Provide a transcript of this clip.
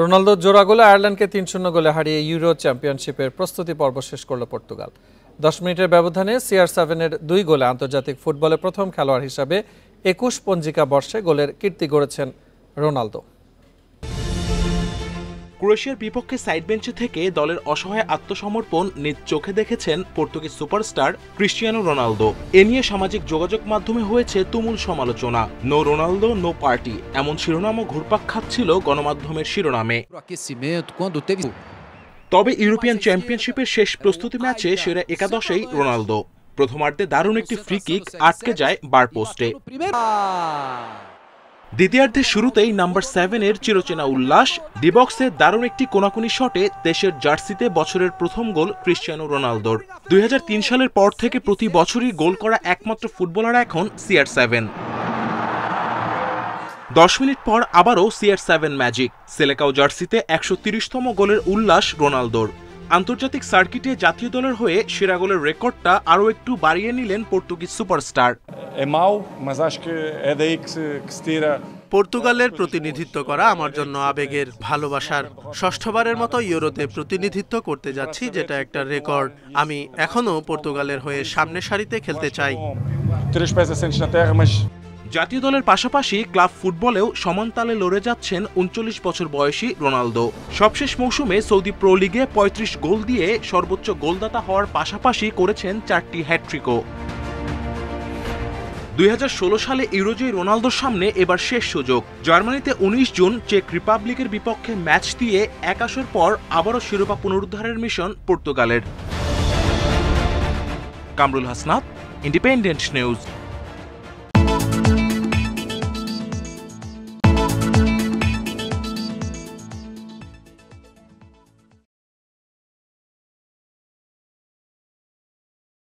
রোনালদোর জোড়া গোলে আয়ারল্যান্ডকে ৩-০ গোলে হারিয়ে ইউরো চ্যাম্পিয়নশিপের প্রস্তুতি পর্ব শেষ করল পর্তুগাল। ১০ মিনিটের ব্যবধানে CR7-এর ২ গোলে আন্তর্জাতিক ফুটবলে প্রথম খেলোয়াড় হিসাবে ২১ পঞ্জিকা বর্ষে গোলের কীর্তি গড়েছেন রোনালদো। ক্রোয়েশিয়ার বিপক্ষে সাইড বেঞ্চে থেকে দলের অসহায় আত্মসমর্পণ নিজ চোখে দেখেছেন পর্তুগিজ সুপারস্টার ক্রিস্টিয়ানো রোনালদো। এ নিয়ে সামাজিক যোগাযোগ মাধ্যমে হয়েছে তুমুল সমালোচনা। নো রোনালদো নো পার্টি এমন শিরোনামও ঘুরপাক খাচ্ছিল গণমাধ্যমের শিরোনামে। তবে ইউরোপিয়ান চ্যাম্পিয়নশিপের শেষ প্রস্তুতি ম্যাচে সেরা একাদশেই রোনালদো। প্রথমার্ধে দারুণ একটি ফ্রি কিক আটকে যায় বার পোস্টে। দ্বিতীয়ার্ধের শুরুতেই নাম্বার 7-এর চিরচেনা উল্লাস, ডিবক্সে দারুণ একটি কোনাকুনি শটে দেশের জার্সিতে বছরের প্রথম গোল ক্রিস্টিয়ানো রোনালদোর। ২০০৩ সালের পর থেকে প্রতি বছরই গোল করা একমাত্র ফুটবলার এখন CR7। ১০ মিনিট পর আবারও CR7 ম্যাজিক, সেলেকাও জার্সিতে ১৩০তম গোলের উল্লাস রোনালদোর। আন্তর্জাতিক সার্কিটে জাতীয় দলের হয়ে সেরা গোলের রেকর্ডটা আরও একটু বাড়িয়ে নিলেন পর্তুগিজ সুপারস্টার। পর্তুগালের প্রতিনিধিত্ব করা আমার জন্য আবেগের, ভালোবাসার। ষষ্ঠবারের মতো ইউরোতে প্রতিনিধিত্ব করতে যাচ্ছি, যেটা একটা রেকর্ড। আমি এখনো পর্তুগালের হয়ে সামনের সারিতে খেলতে চাই। জাতীয় দলের পাশাপাশি ক্লাব ফুটবলেও সমান তালে লড়ে যাচ্ছেন ৩৯ বছর বয়সী রোনালদো। সবশেষ মৌসুমে সৌদি প্রো লিগে ৩৫ গোল দিয়ে সর্বোচ্চ গোলদাতা হওয়ার পাশাপাশি করেছেন ৪টি হ্যাটট্রিকও। ২০১৬ সালে ইউরোজয়ী রোনালদোর সামনে এবার শেষ সুযোগ। জার্মানিতে ১৯ জুন চেক রিপাবলিকের বিপক্ষে ম্যাচ দিয়ে ১ আসর পর আবারও শিরোপা পুনরুদ্ধারের মিশন পর্তুগালের। Kamrul Hasnat, independent news.